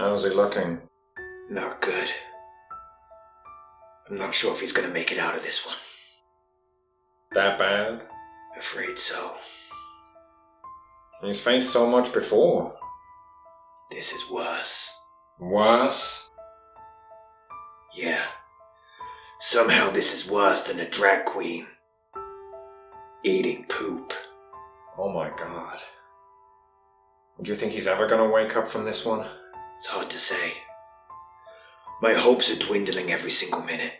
How's he looking? Not good. I'm not sure if he's gonna make it out of this one. That bad? Afraid so. He's faced so much before. This is worse. Worse? Yeah. Somehow this is worse than a drag queen eating poop. Oh my god. Do you think he's ever gonna wake up from this one? It's hard to say. My hopes are dwindling every single minute.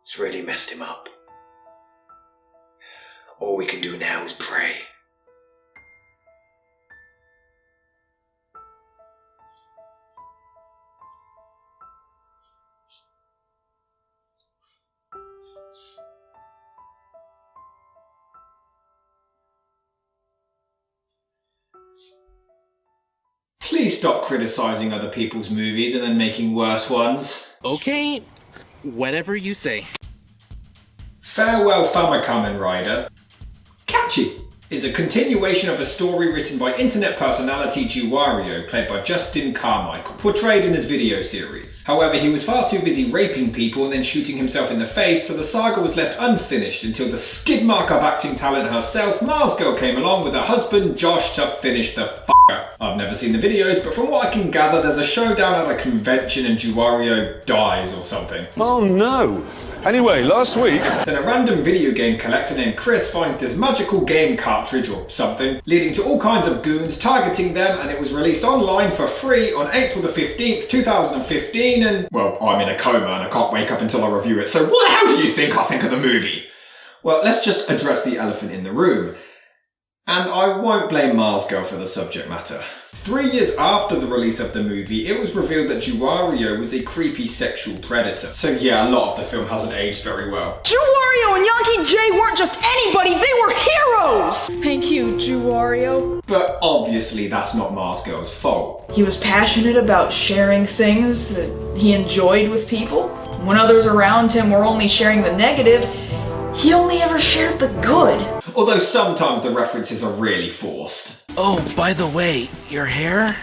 It's really messed him up. All we can do now is pray. Please stop criticizing other people's movies and then making worse ones. Okay, whatever you say. Farewell FamiKamen Rider. Catchy is a continuation of a story written by internet personality Juwario, played by Justin Carmichael, portrayed in his video series. However, he was far too busy raping people and then shooting himself in the face, so the saga was left unfinished until the skid mark of acting talent herself, marzgurl, came along with her husband Josh to finish the fucker. I've never seen the videos, but from what I can gather, there's a showdown at a convention and Juwario dies or something. Oh no! Anyway, last week... Then a random video game collector named Chris finds this magical game cartridge or something, leading to all kinds of goons targeting them, and it was released online for free on April the 15th, 2015, and... well, I'm in a coma and I can't wake up until I review it, so what the hell do you think I think of the movie? Well, let's just address the elephant in the room. And I won't blame marzgurl for the subject matter. 3 years after the release of the movie, it was revealed that Juwario was a creepy sexual predator. So yeah, a lot of the film hasn't aged very well. Juwario and Yankee J weren't just anybody, they were heroes! Thank you, Juwario. But obviously that's not marzgurl's fault. He was passionate about sharing things that he enjoyed with people. When others around him were only sharing the negative, he only ever shared the good. Although sometimes the references are really forced. Oh, by the way, your hair?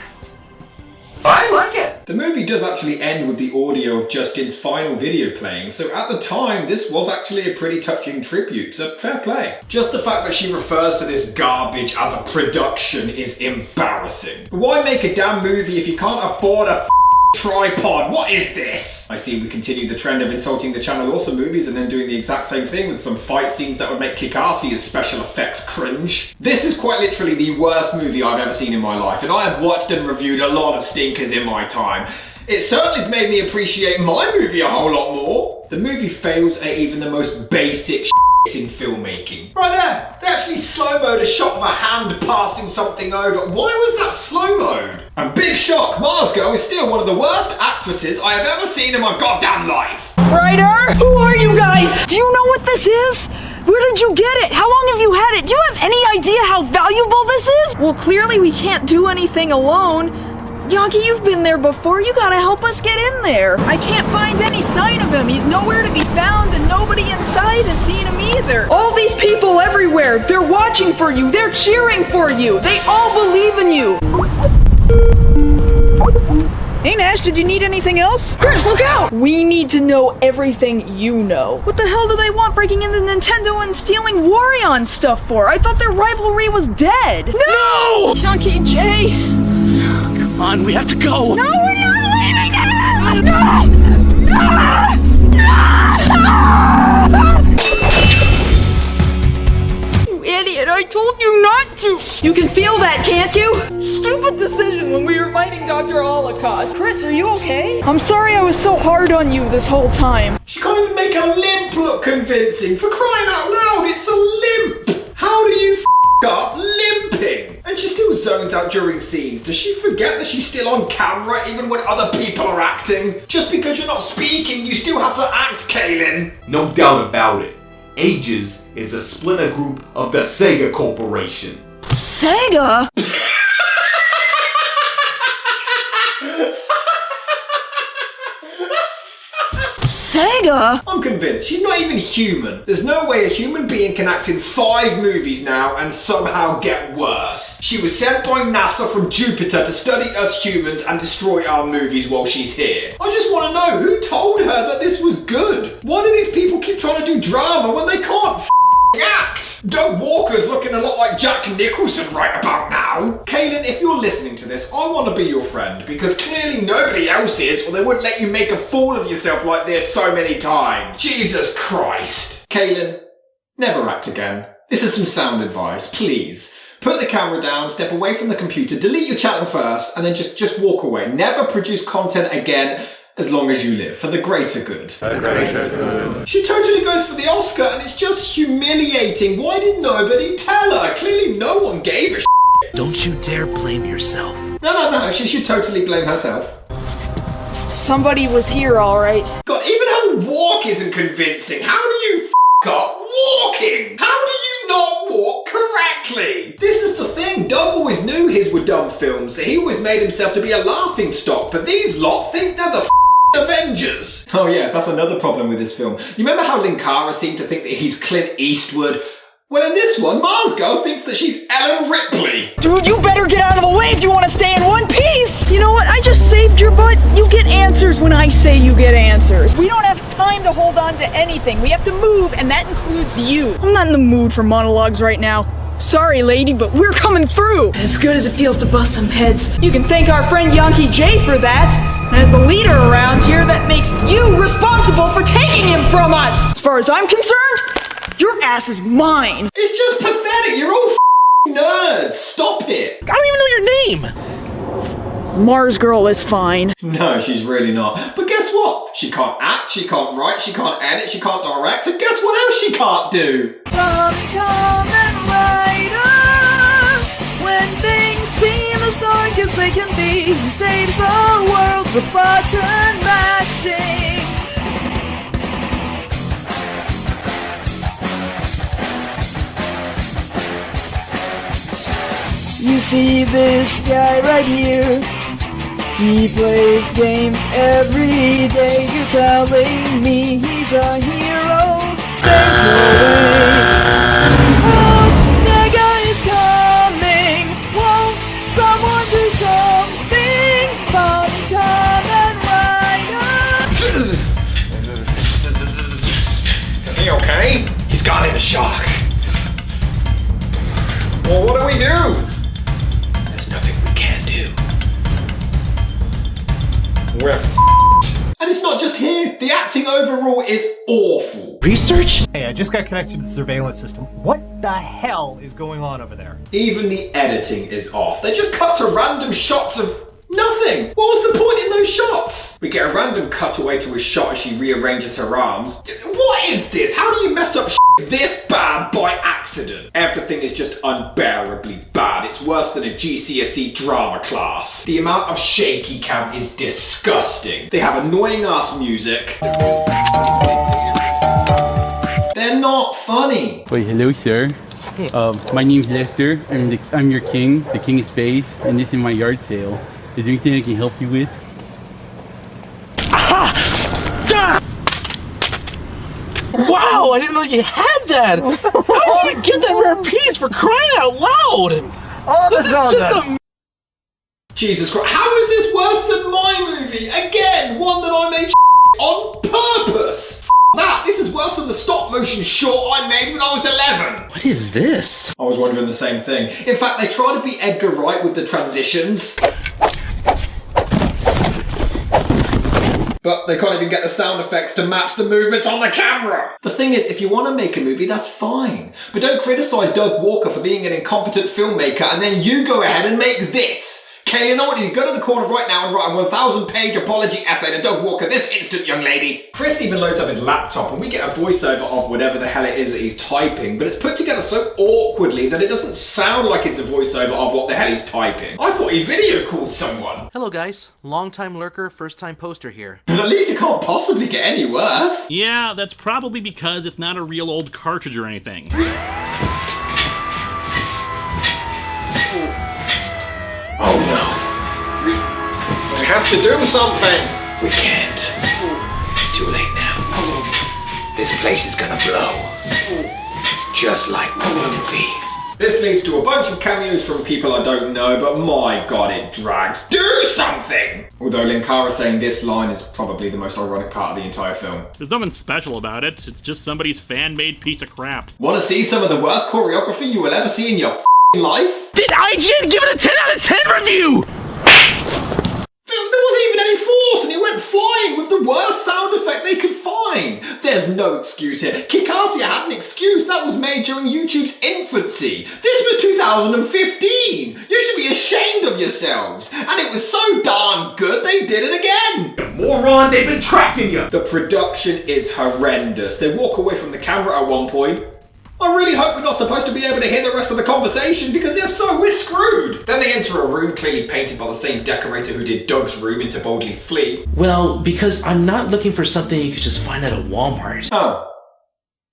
I like it! The movie does actually end with the audio of Justin's final video playing, so at the time this was actually a pretty touching tribute, so fair play. Just the fact that she refers to this garbage as a production is embarrassing. Why make a damn movie if you can't afford a tripod? What is this? I see we continue the trend of insulting the channel awesome movies and then doing the exact same thing with some fight scenes that would make Kikasi's special effects cringe. This is quite literally the worst movie I've ever seen in my life, and I have watched and reviewed a lot of stinkers in my time. It certainly has made me appreciate my movie a whole lot more. The movie fails at even the most basic in filmmaking. Right there, they actually slow-mo'd a shot of a hand passing something over. Why was that slow-mo'd? And big shock, marzgurl is still one of the worst actresses I have ever seen in my goddamn life. Ryder, who are you guys? Do you know what this is? Where did you get it? How long have you had it? Do you have any idea how valuable this is? Well, clearly we can't do anything alone. Yankee, you've been there before. You gotta help us get in there. I can't find any sign of him. He's nowhere to be found, and nobody inside has seen him either. All these people everywhere, they're watching for you. They're cheering for you. They all believe in you. Hey Nash, did you need anything else? Chris, look out! We need to know everything you know. What the hell do they want breaking into Nintendo and stealing Wario stuff for? I thought their rivalry was dead. No! Yankee J! Come on, we have to go! No, we're not leaving him! No! You idiot, I told you not to! You can feel that, can't you? Stupid decision when we were fighting Dr. Holocaust. Chris, are you okay? I'm sorry I was so hard on you this whole time. She can't even make a limp look convincing. For crying out loud, it's a limp! How do you up limping? And she still zones out during scenes. Does she forget that she's still on camera even when other people are acting? Just because you're not speaking, you still have to act, Kaylin. No doubt about it. Aegis is a splinter group of the Sega Corporation. Sega? Sega? I'm convinced she's not even human. There's no way a human being can act in 5 movies now and somehow get worse. She was sent by NASA from Jupiter to study us humans and destroy our movies while she's here. I just want to know who told her that this was good? Why do these people keep trying to do drama when they can't act? Doug Walker's looking a lot like Jack Nicholson right about now. Kaylin, if you're listening to this, I want to be your friend because clearly nobody else is, or they wouldn't let you make a fool of yourself like this so many times. Jesus Christ. Kaylin, never act again. This is some sound advice, please. Put the camera down, step away from the computer, delete your channel first, and then just walk away. Never produce content again as long as you live, for the greater good. She totally goes for the Oscar and it's just humiliating. Why did nobody tell her? Clearly no one gave a shit. Don't you dare blame yourself. No, she should totally blame herself. Somebody was here, alright. God, even her walk isn't convincing. How do you up walking? How do you not walk correctly? This is the thing, Doug always knew his were dumb films. He always made himself to be a laughing stock, but these lot think they're the Avengers. Oh yes, that's another problem with this film. You remember how Linkara seemed to think that he's Clint Eastwood? Well, in this one, marzgurl thinks that she's Ellen Ripley. Dude, you better get out of the way if you want to stay in one piece. You know what? I just saved your butt. You get answers when I say you get answers. We don't have time to hold on to anything. We have to move, and that includes you. I'm not in the mood for monologues right now. Sorry, lady, but we're coming through. As good as it feels to bust some heads, you can thank our friend Yankee J for that. And as the leader around here, that makes you responsible for taking him from us. As far as I'm concerned, your ass is mine. It's just pathetic. You're all nerds. Stop it. I don't even know your name. marzgurl is fine. No, she's really not. But guess what? She can't act, she can't write, she can't edit, she can't direct, and guess what else she can't do? Kamen Rider. When things seem as dark as they can be, he saves the world with button mashing. You see this guy right here. He plays games every day. You're telling me he's a hero? There's no way. Oh, that guy is coming. Won't someone do something? FamiKamen Rider. Is he okay? He's gone into shock. Well, what do we do? There's nothing we can do. We're And it's not just here. The acting overall is awful. Research? Hey, I just got connected to the surveillance system. What the hell is going on over there? Even the editing is off. They just cut to random shots of nothing. What was the point in those shots? We get a random cutaway to a shot as she rearranges her arms. What is this? How do you mess up this bad by accident? Everything is just unbearably bad. It's worse than a GCSE drama class. The amount of shaky cam is disgusting. They have annoying ass music. They're not funny. Wait, hello, sir. My name's Lester. I'm your king, the king of space, and this is my yard sale. Is there anything I can help you with? Wow, I didn't know you had that. How did you even get that rare piece, for crying out loud? Oh, This is just a... Jesus Christ, how is this worse than my movie? Again, one that I made on purpose. That, this is worse than the stop motion short I made when I was 11. What is this? I was wondering the same thing. In fact, they try to be Edgar Wright with the transitions. But they can't even get the sound effects to match the movements on the camera. The thing is, if you want to make a movie, that's fine. But don't criticize Doug Walker for being an incompetent filmmaker and then you go ahead and make this. Kaylin, I want you to go to the corner right now and write a 1,000-page apology essay to Doug Walker this instant, young lady. Chris even loads up his laptop and we get a voiceover of whatever the hell it is that he's typing, but it's put together so awkwardly that it doesn't sound like it's a voiceover of what the hell he's typing. I thought he video called someone. Hello guys, long-time lurker, first-time poster here. But at least it can't possibly get any worse. Yeah, that's probably because it's not a real old cartridge or anything. Oh no. We have to do something. We can't. It's too late now. This place is gonna blow. Just like the movie. This leads to a bunch of cameos from people I don't know, but my god, it drags. Do something! Although Linkara saying this line is probably the most ironic part of the entire film. There's nothing special about it. It's just somebody's fan-made piece of crap. Want to see some of the worst choreography you will ever see in your life? Did IGN give it a 10 out of 10 review? There wasn't even any force, and he went flying with the worst sound effect they could find. There's no excuse here. Kikasia had an excuse that was made during YouTube's infancy. This was 2015. You should be ashamed of yourselves. And it was so darn good they did it again. Moron, they've been tracking you. The production is horrendous. They walk away from the camera at one point. I really hope we're not supposed to be able to hear the rest of the conversation, because if so, we're screwed. Then they enter a room clearly painted by the same decorator who did Doug's room into Boldly Flee. Well, because I'm not looking for something you could just find at a Walmart. Oh.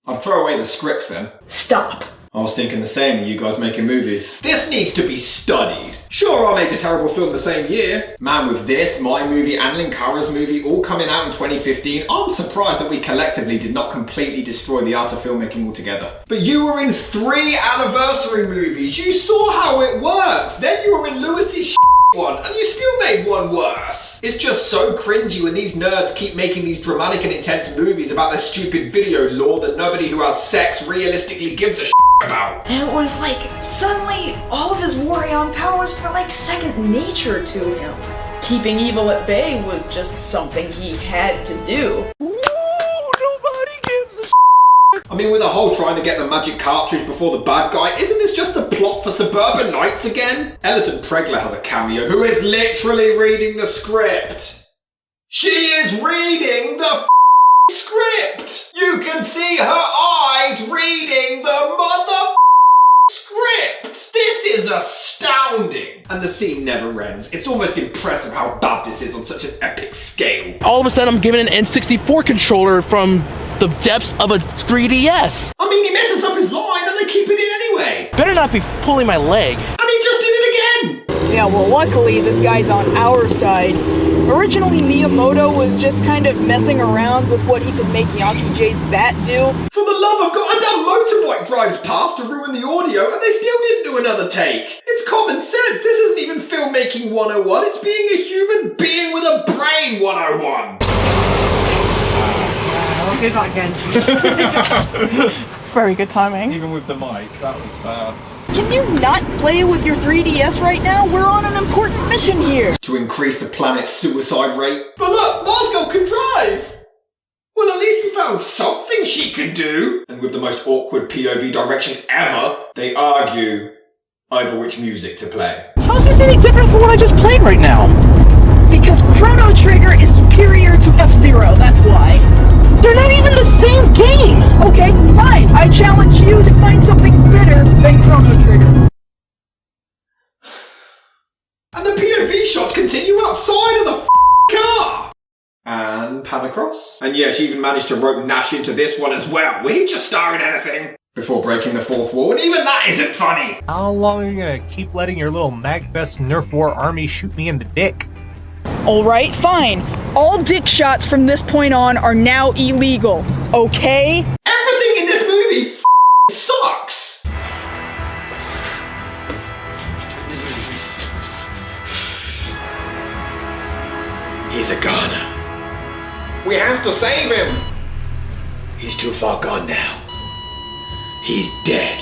I'd throw away the scripts then. Stop. I was thinking the same, you guys making movies. This needs to be studied. Sure, I'll make a terrible film the same year. Man, with this, my movie, and Linkara's movie all coming out in 2015, I'm surprised that we collectively did not completely destroy the art of filmmaking altogether. But you were in 3 anniversary movies. You saw how it worked. Then you were in Lewis's one, and you still made one worse. It's just so cringy when these nerds keep making these dramatic and intense movies about their stupid video lore that nobody who has sex realistically gives a about. And it was like, suddenly, all of his Warrior powers were like second nature to him. Keeping evil at bay was just something he had to do. Nobody gives a I mean, with the whole trying to get the magic cartridge before the bad guy, isn't this just a plot for Suburban Nights again? Ellison Pregler has a cameo who is literally reading the script. She is reading the script! You can see her eyes reading the mother script! This is astounding! And the scene never ends. It's almost impressive how bad this is on such an epic scale. All of a sudden I'm given an N64 controller from the depths of a 3DS. I mean, he messes up his line and they keep it in anyway. Better not be pulling my leg. And he just did it again! Yeah, well, luckily this guy's on our side. Originally, Miyamoto was just kind of messing around with what he could make Yankee J's bat do. For the love of God, a damn motorbike drives past to ruin the audio and they still didn't do another take. It's common sense. This isn't even filmmaking 101. It's being a human being with a brain 101. I'll do that again. Very good timing. Even with the mic, that was bad. Can you not play with your 3DS right now? We're on an important mission here. To increase the planet's suicide rate. But look, marzgurl can drive! Well, at least we found something she could do. And with the most awkward POV direction ever, they argue over which music to play. How's this any different from what I just played right now? Because Chrono Trigger is superior to F-Zero, that's why. They're not even the same game! Okay, fine. I challenge you to find something better than Chrono Trigger. And the POV shots continue outside of the car! And pan across. And yeah, she even managed to rope Nash into this one as well. Will he just star in anything? Before breaking the fourth wall, and even that isn't funny! How long are you gonna keep letting your little MagFest Nerf War army shoot me in the dick? Alright, fine. All dick shots from this point on are now illegal, okay? Everything in this movie sucks! He's a goner. We have to save him! He's too far gone now. He's dead.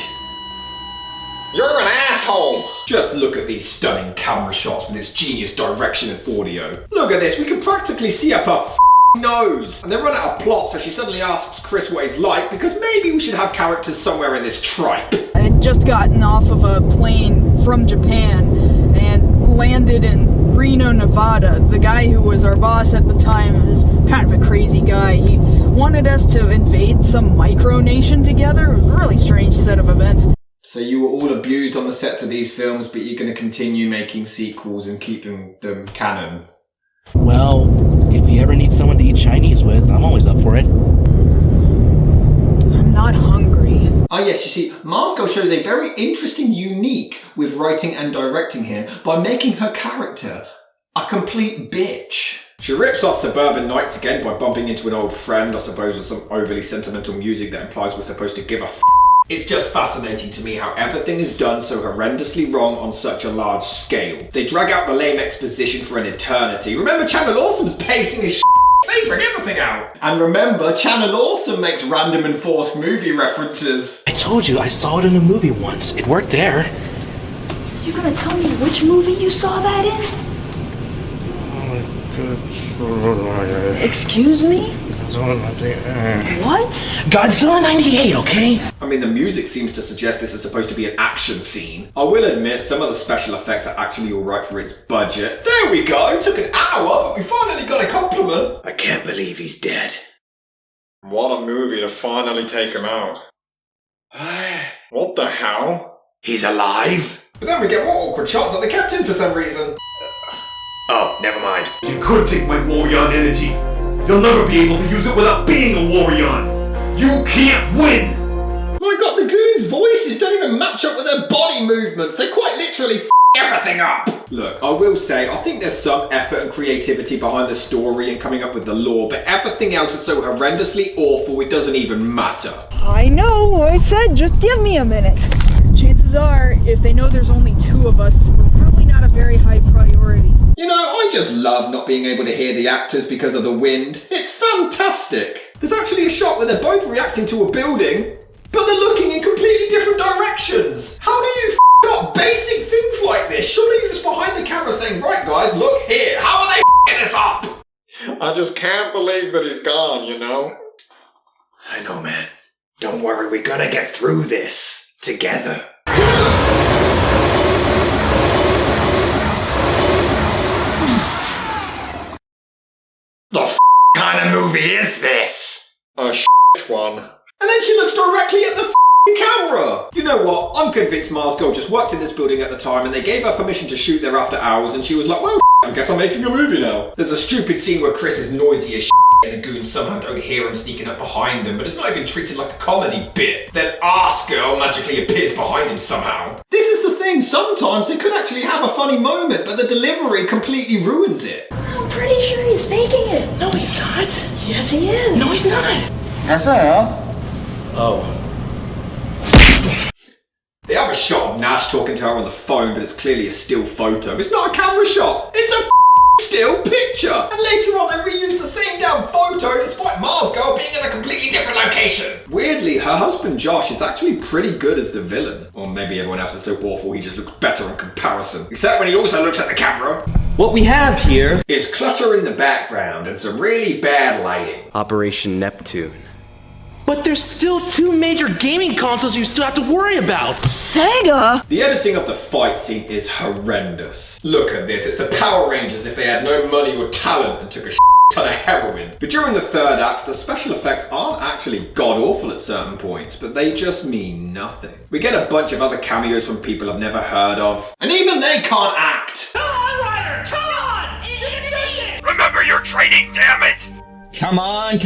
You're an asshole! Just look at these stunning camera shots with this genius direction and audio. Look at this, we can practically see up her nose. And they run out of plot, so she suddenly asks Chris what he's like, because maybe we should have characters somewhere in this tripe. I had just gotten off of a plane from Japan and landed in Reno, Nevada. The guy who was our boss at the time was kind of a crazy guy. He wanted us to invade some micronation together. It was a really strange set of events. So you were all abused on the sets of these films, but you're going to continue making sequels and keeping them canon? Well, if you ever need someone to eat Chinese with, I'm always up for it. I'm not hungry. Ah yes, you see, marzgurl shows a very interesting unique with writing and directing here by making her character a complete bitch. She rips off Suburban Nights again by bumping into an old friend, I suppose with some overly sentimental music that implies we're supposed to give a f***. It's just fascinating to me how everything is done so horrendously wrong on such a large scale. They drag out the lame exposition for an eternity. Remember, Channel Awesome's pacing his they drag everything out. And remember, Channel Awesome makes random and forced movie references. I told you, I saw it in a movie once. It worked there. You gonna tell me which movie you saw that in? Excuse me? What? Godzilla 98, okay? I mean, the music seems to suggest this is supposed to be an action scene. I will admit, some of the special effects are actually alright for its budget. There we go! It took an hour, but we finally got a compliment! I can't believe he's dead. What a movie to finally take him out. What the hell? He's alive? But then we get more awkward shots of the captain for some reason. Oh, never mind. You could take my Warrion energy. You'll never be able to use it without being a Warrion. You can't win! My god, the goons' voices don't even match up with their body movements. They quite literally f everything up. Look, I will say, I think there's some effort and creativity behind the story and coming up with the lore, but everything else is so horrendously awful it doesn't even matter. I know, I said just give me a minute. Chances are, if they know there's only 2 of us, we're probably not a very high priority. You know, I just love not being able to hear the actors because of the wind. It's fantastic. There's actually a shot where they're both reacting to a building, but they're looking in completely different directions. How do you f*** up basic things like this? Surely you're just behind the camera saying, right guys, look here. How are they f***ing this up? I just can't believe that he's gone, you know? I know, man. Don't worry, we're gonna get through this. Together. The f*** kind of movie is this? A one. And then she looks directly at the f***ing camera! You know what? I'm convinced marzgurl just worked in this building at the time and they gave her permission to shoot there after hours and she was like, well, I guess I'm making a movie now. There's a stupid scene where Chris is noisy as and the goons somehow don't hear him sneaking up behind them, but it's not even treated like a comedy bit. Then Girl magically appears behind him somehow. This is the thing, sometimes they could actually have a funny moment, but the delivery completely ruins it. I'm pretty sure he's faking it. No, he's not. Yes, he is. No, he's not. Yes, I am. Oh. They have a shot of Nash talking to her on the phone, but it's clearly a still photo. It's not a camera shot. It's a still picture. And later on they reused the same damn photo despite marzgurl being in a completely different location. Weirdly, her husband Josh is actually pretty good as the villain. Or maybe everyone else is so awful he just looks better in comparison. Except when he also looks at the camera. What we have here is clutter in the background and some really bad lighting. Operation Neptune. But there's still 2 major gaming consoles you still have to worry about. Sega? The editing of the fight scene is horrendous. Look at this, it's the Power Rangers if they had no money or talent and took a ton of heroin. But during the 3rd act, the special effects aren't actually god-awful at certain points, but they just mean nothing. We get a bunch of other cameos from people I've never heard of, and even they can't act! Kamen Rider, come on! You can do it! Remember your training, damn it! Come on,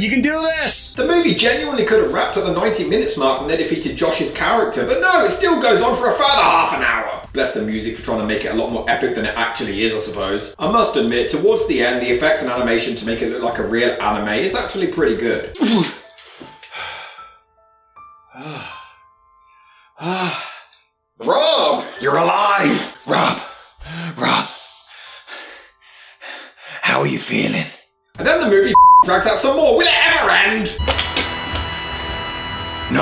you can do this! The movie genuinely could have wrapped at the 90 minutes mark when they defeated Josh's character, but no, it still goes on for a further half an hour. Bless the music for trying to make it a lot more epic than it actually is, I suppose. I must admit, towards the end, the effects and animation to make it look like a real anime is actually pretty good. Rob! You're alive! Rob! How are you feeling? And then the movie drags out some more. Will it ever end? No!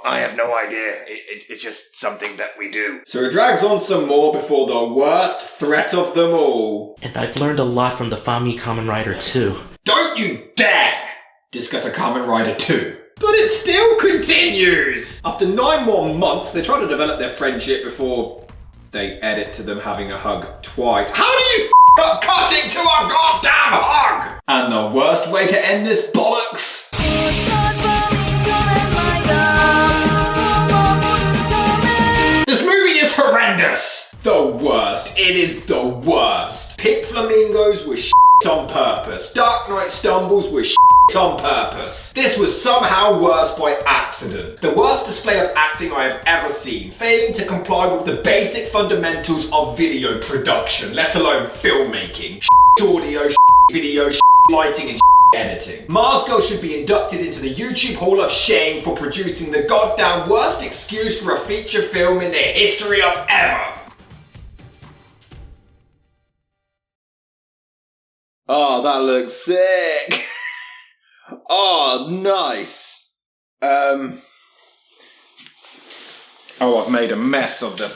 I have no idea. It's just something that we do. So it drags on some more before the worst threat of them all. And I've learned a lot from the FamiKamen Rider too. Don't you dare discuss a Kamen Rider 2. But it still continues! After 9 more months, they try to develop their friendship before they edit to them having a hug twice. How do you up cutting to a goddamn hug? And the worst way to end this bollocks? This movie is horrendous! The worst. It is the worst. Pink flamingos with shit on purpose. Dark Knight stumbles with shit on purpose. This was somehow worse by accident. The worst display of acting I have ever seen, failing to comply with the basic fundamentals of video production, let alone filmmaking. Audio, video, lighting, and editing. Marzgurl should be inducted into the YouTube Hall of Shame for producing the goddamn worst excuse for a feature film in the history of ever. Oh, that looks sick. Oh, nice. Oh, I've made a mess of the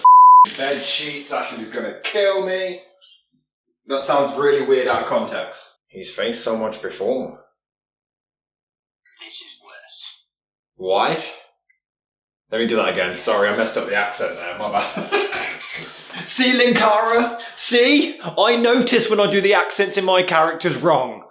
bed sheets. Ashley's gonna kill me. That sounds really weird out of context. He's faced so much before. This is worse. What? Let me do that again. Sorry, I messed up the accent there. My bad. See, Linkara? See? I notice when I do the accents in my characters wrong.